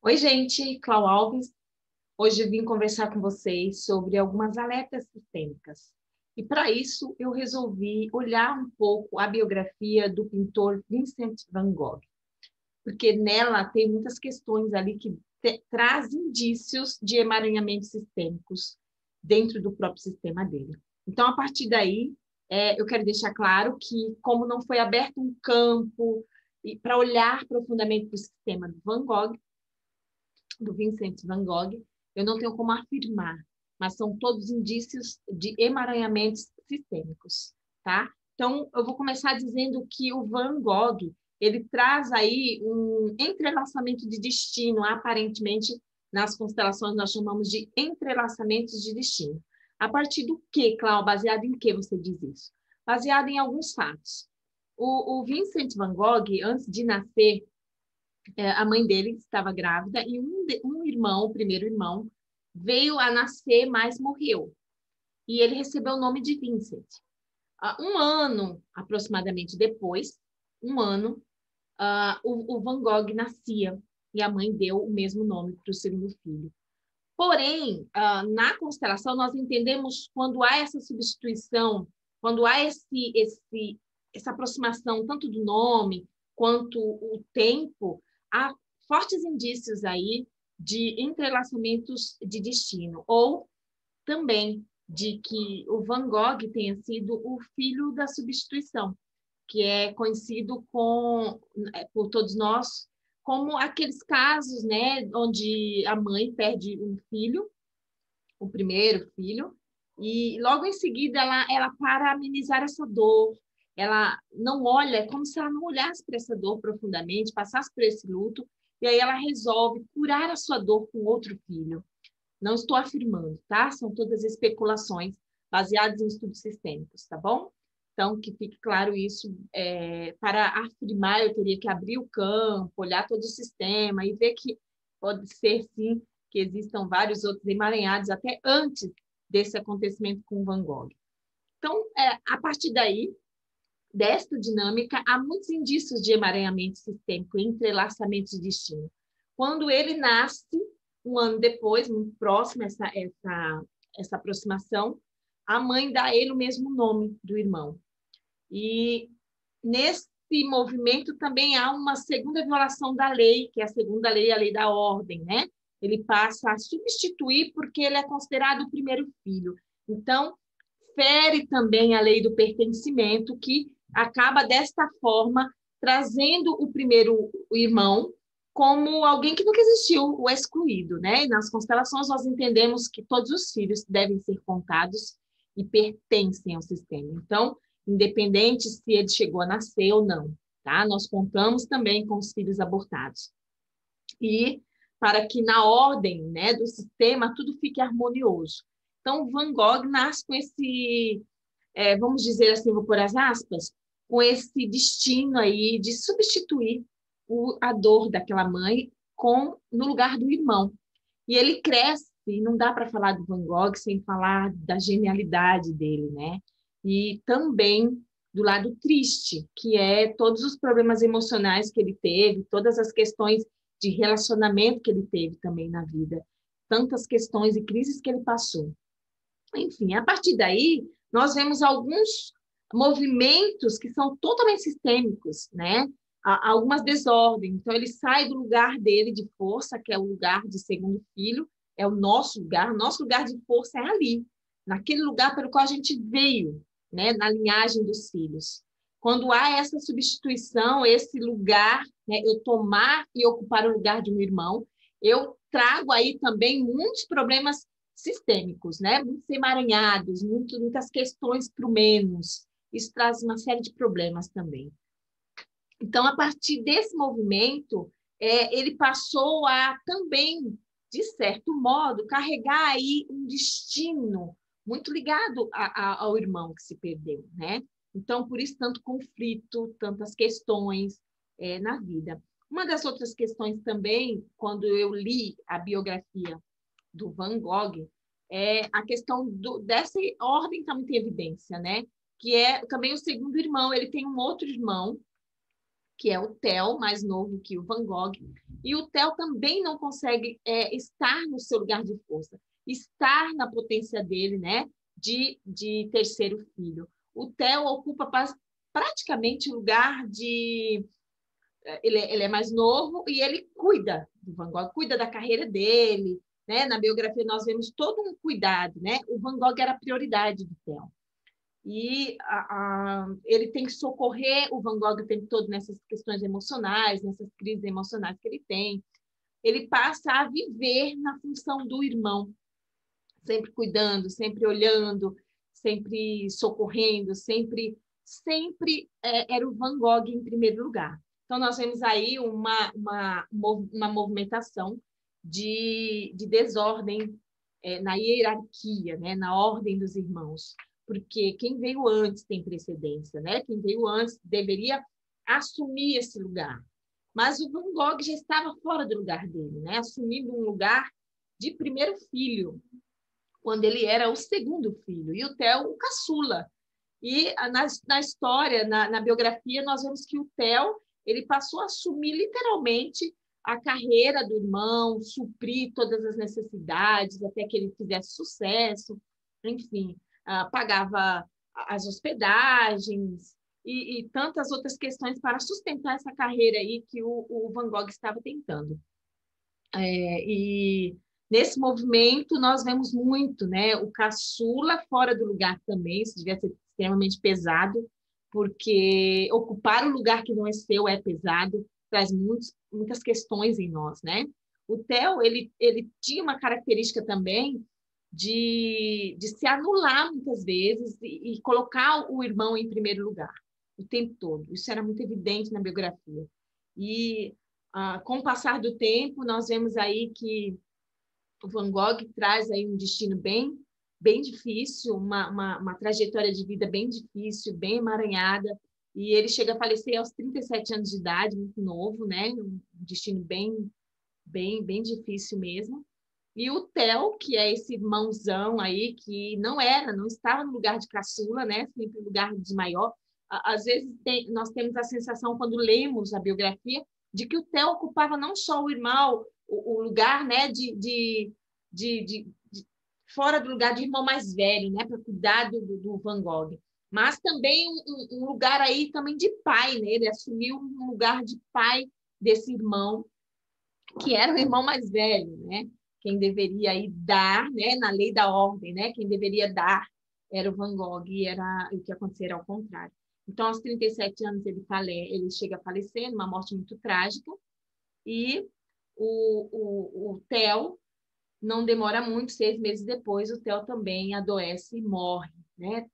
Oi, gente, Clau Alves. Hoje eu vim conversar com vocês sobre algumas alertas sistêmicas. E para isso eu resolvi olhar um pouco a biografia do pintor Vincent van Gogh, porque nela tem muitas questões ali que traz indícios de emaranhamentos sistêmicos dentro do próprio sistema dele. Então, a partir daí, eu quero deixar claro que, como não foi aberto um campo para olhar profundamente para o sistema do Van Gogh, do Vincent van Gogh, eu não tenho como afirmar, mas são todos indícios de emaranhamentos sistêmicos, tá? Então, eu vou começar dizendo que o Van Gogh, ele traz aí um entrelaçamento de destino, aparentemente, nas constelações nós chamamos de entrelaçamentos de destino. A partir do que, Cláudia? Baseado em que você diz isso? Baseado em alguns fatos. O Vincent van Gogh, antes de nascer, a mãe dele estava grávida e um irmão, o primeiro irmão, veio a nascer, mas morreu. E ele recebeu o nome de Vincent. Um ano aproximadamente depois, o Van Gogh nascia e a mãe deu o mesmo nome para o segundo filho. Porém, na constelação, nós entendemos quando há essa substituição, quando há essa aproximação tanto do nome quanto o tempo, há fortes indícios aí de entrelaçamentos de destino, ou também de que o Van Gogh tenha sido o filho da substituição, que é conhecido por todos nós como aqueles casos, né, onde a mãe perde um filho, o primeiro filho, e logo em seguida ela para amenizar essa dor, ela não olha, é como se ela não olhasse para essa dor profundamente, passasse por esse luto, e aí ela resolve curar a sua dor com outro filho. Não estou afirmando, tá? São todas especulações baseadas em estudos sistêmicos, tá bom? Então, que fique claro isso. Para afirmar, eu teria que abrir o campo, olhar todo o sistema e ver que pode ser, sim, que existam vários outros emaranhados até antes desse acontecimento com Van Gogh. Então, a partir daí, desta dinâmica, há muitos indícios de emaranhamento sistêmico, entrelaçamento de destino. Quando ele nasce, um ano depois, muito próximo a essa aproximação, a mãe dá a ele o mesmo nome do irmão. E nesse movimento também há uma segunda violação da lei, que é a segunda lei, a lei da ordem, né? Ele passa a substituir porque ele é considerado o primeiro filho. Então, fere também a lei do pertencimento, que acaba desta forma trazendo o primeiro irmão como alguém que nunca existiu, o excluído, né? E nas constelações nós entendemos que todos os filhos devem ser contados e pertencem ao sistema. Então, independente se ele chegou a nascer ou não, tá? Nós contamos também com os filhos abortados. E para que na ordem, né, do sistema tudo fique harmonioso. Então, Van Gogh nasce com esse, vamos dizer assim, vou pôr as aspas, com esse destino aí de substituir a dor daquela mãe no lugar do irmão. E ele cresce, e não dá para falar do Van Gogh sem falar da genialidade dele, né? E também do lado triste, que é todos os problemas emocionais que ele teve, todas as questões de relacionamento que ele teve também na vida, tantas questões e crises que ele passou. Enfim, a partir daí, nós vemos alguns movimentos que são totalmente sistêmicos, né? Há algumas desordens. Então, ele sai do lugar dele de força, que é o lugar de segundo filho, é o nosso lugar de força é ali, naquele lugar pelo qual a gente veio, né? Na linhagem dos filhos. Quando há essa substituição, esse lugar, né? Eu tomar e ocupar o lugar de um irmão, eu trago aí também muitos problemas sistêmicos, né? Muitos emaranhados, muitas questões para o menos. Isso traz uma série de problemas também. Então, a partir desse movimento, ele passou a também, de certo modo, carregar aí um destino muito ligado ao irmão que se perdeu, né? Então, por isso, tanto conflito, tantas questões na vida. Uma das outras questões também, quando eu li a biografia do Van Gogh, é a questão dessa ordem está muito em evidência, né? Que é também o segundo irmão. Ele tem um outro irmão, que é o Theo, mais novo que o Van Gogh, e o Theo também não consegue estar no seu lugar de força, estar na potência dele, né, de terceiro filho. O Theo ocupa praticamente o lugar de... Ele é mais novo e ele cuida do Van Gogh, cuida da carreira dele, né? Na biografia nós vemos todo um cuidado, né? O Van Gogh era a prioridade do Theo. E ele tem que socorrer o Van Gogh o tempo todo nessas questões emocionais, nessas crises emocionais que ele tem. Ele passa a viver na função do irmão, sempre cuidando, sempre olhando, sempre socorrendo, sempre era o Van Gogh em primeiro lugar. Então, nós vemos aí uma movimentação de desordem na hierarquia, né? Na ordem dos irmãos, porque quem veio antes tem precedência, né? Quem veio antes deveria assumir esse lugar. Mas o Van Gogh já estava fora do lugar dele, né? Assumindo um lugar de primeiro filho, quando ele era o segundo filho, e o Theo o caçula. E na história, na biografia, nós vemos que o Theo ele passou a assumir literalmente a carreira do irmão, suprir todas as necessidades até que ele fizesse sucesso, enfim, pagava as hospedagens e tantas outras questões para sustentar essa carreira aí que o Van Gogh estava tentando. E nesse movimento nós vemos muito, né? O caçula fora do lugar também, isso devia ser extremamente pesado, porque ocupar o lugar que não é seu é pesado, traz muitas questões em nós, né? O Theo, ele tinha uma característica também de se anular muitas vezes e colocar o irmão em primeiro lugar, o tempo todo. Isso era muito evidente na biografia. E com o passar do tempo, nós vemos aí que o Van Gogh traz aí um destino bem difícil, uma trajetória de vida bem difícil, bem emaranhada, e ele chega a falecer aos 37 anos de idade, muito novo, né? Um destino bem difícil mesmo. E o Theo, que é esse irmãozão aí, que não estava no lugar de caçula, né? Sempre no lugar de maior. Às vezes nós temos a sensação, quando lemos a biografia, de que o Theo ocupava não só o irmão, o lugar, né, de fora do lugar de irmão mais velho, né, para cuidar do Van Gogh, mas também um lugar aí também de pai, né? Ele assumiu um lugar de pai desse irmão, que era o irmão mais velho, né? Quem deveria aí dar, né, na lei da ordem, né? Quem deveria dar era o Van Gogh, e era o que acontecia ao contrário. Então, aos 37 anos, ele chega a falecer, numa morte muito trágica, e o Theo, não demora muito, 6 meses depois, o Theo também adoece e morre, né?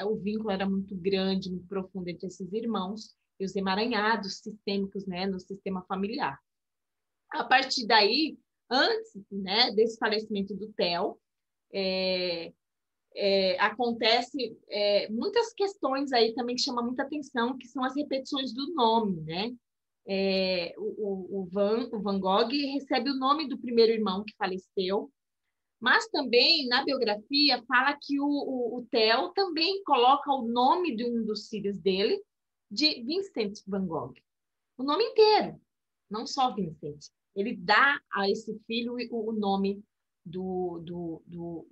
O vínculo era muito grande, muito profundo entre esses irmãos, e os emaranhados sistêmicos, né, no sistema familiar. A partir daí, antes, né, desse falecimento do Theo, acontece muitas questões aí também que chamam muita atenção, que são as repetições do nome, né? O Van Gogh recebe o nome do primeiro irmão que faleceu, mas também na biografia fala que o Theo também coloca o nome de um dos filhos dele de Vincent Van Gogh, o nome inteiro, não só Vincent. Ele dá a esse filho o nome do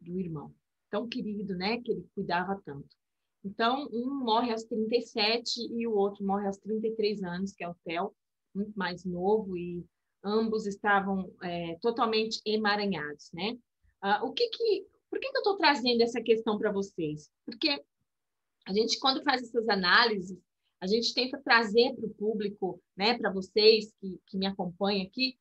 irmão tão querido, né, que ele cuidava tanto. Então, um morre aos 37 e o outro morre aos 33 anos, que é o Theo, muito mais novo, e ambos estavam totalmente emaranhados, né? Por que eu estou trazendo essa questão para vocês? Porque a gente, quando faz essas análises, a gente tenta trazer para o público, né, para vocês que me acompanham aqui,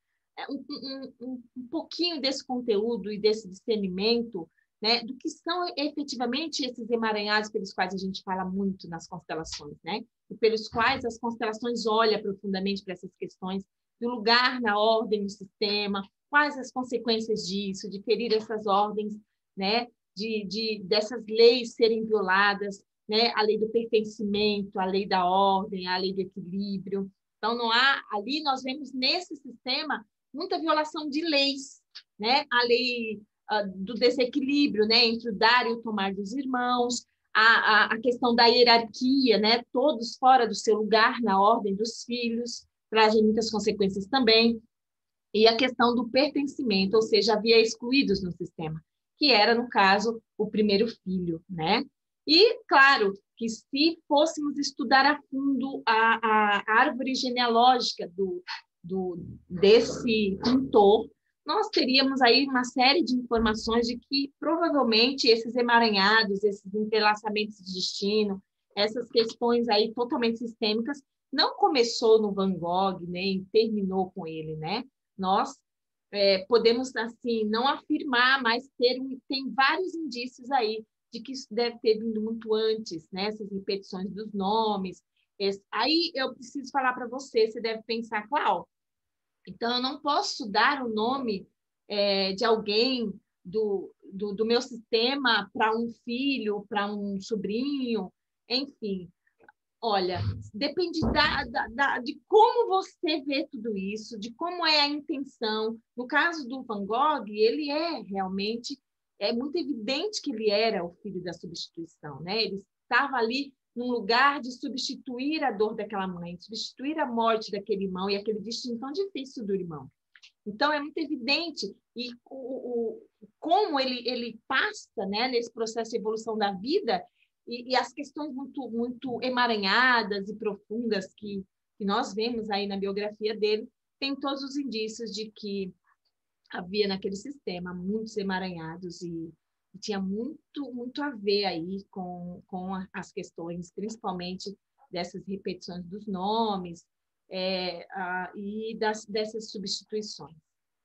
um pouquinho desse conteúdo e desse discernimento, né, do que são efetivamente esses emaranhados pelos quais a gente fala muito nas constelações, né? E pelos quais as constelações olham profundamente para essas questões do lugar na ordem do sistema, quais as consequências disso, de ferir essas ordens, né? Dessas leis serem violadas, né? A lei do pertencimento, a lei da ordem, a lei do equilíbrio. Então, não há, ali nós vemos nesse sistema muita violação de leis, né? A lei do desequilíbrio, né, entre o dar e o tomar dos irmãos, a questão da hierarquia, né? Todos fora do seu lugar na ordem dos filhos, trazem muitas consequências também. E a questão do pertencimento, ou seja, havia excluídos no sistema, que era, no caso, o primeiro filho, né? E, claro, que se fôssemos estudar a fundo a árvore genealógica desse pintor, nós teríamos aí uma série de informações de que provavelmente esses emaranhados, esses entrelaçamentos de destino, essas questões aí totalmente sistêmicas, não começou no Van Gogh, nem terminou com ele, né? Nós podemos, assim, não afirmar, mas tem vários indícios aí de que isso deve ter vindo muito antes, né? Essas repetições dos nomes. Aí eu preciso falar para você, você deve pensar, Cláudio, então eu não posso dar o nome de alguém do meu sistema para um filho, para um sobrinho, enfim. Olha, depende de como você vê tudo isso, de como é a intenção. No caso do Van Gogh, ele realmente, é muito evidente que ele era o filho da substituição, né? Ele estava ali num lugar de substituir a dor daquela mãe, de substituir a morte daquele irmão e aquele destino tão difícil do irmão. Então, é muito evidente e como ele passa, né, nesse processo de evolução da vida e as questões muito, muito emaranhadas e profundas que nós vemos aí na biografia dele, tem todos os indícios de que havia naquele sistema muitos emaranhados e tinha muito, muito a ver aí com as questões, principalmente dessas repetições dos nomes e dessas substituições,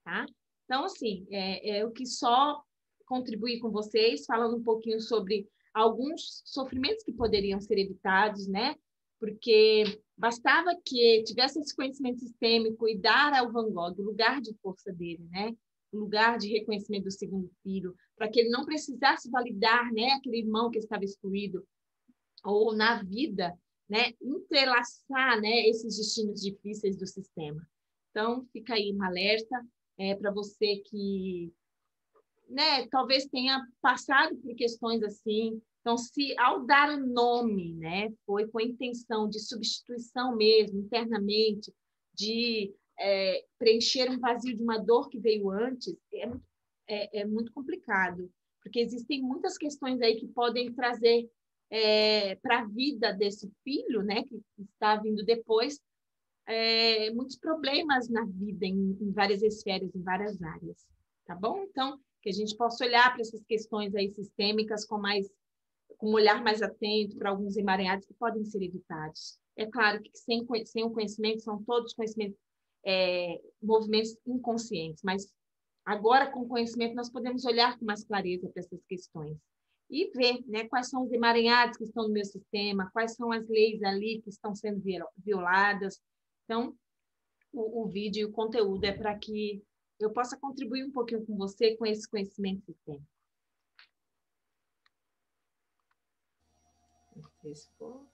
tá? Então, assim, eu que só contribuir com vocês, falando um pouquinho sobre alguns sofrimentos que poderiam ser evitados, né? Porque bastava que tivesse esse conhecimento sistêmico e dar ao Van Gogh o lugar de força dele, né? O lugar de reconhecimento do segundo filho, para que ele não precisasse validar, né, aquele irmão que estava excluído, ou na vida, né, entrelaçar, né, esses destinos difíceis do sistema. Então, fica aí um alerta para você que, né, talvez tenha passado por questões assim. Então, se ao dar o nome, né, foi com a intenção de substituição mesmo, internamente, de preencher um vazio de uma dor que veio antes, é muito complicado, porque existem muitas questões aí que podem trazer para a vida desse filho, né, que está vindo depois, muitos problemas na vida, em várias esferas, em várias áreas, tá bom? Então, que a gente possa olhar para essas questões aí sistêmicas com um olhar mais atento para alguns emaranhados que podem ser evitados. É claro que sem o conhecimento, são todos conhecimentos, movimentos inconscientes, mas agora, com conhecimento, nós podemos olhar com mais clareza para essas questões e ver, né, quais são os emaranhados que estão no meu sistema, quais são as leis ali que estão sendo violadas. Então, o vídeo e o conteúdo é para que eu possa contribuir um pouquinho com você com esse conhecimento sistêmico. Esse for...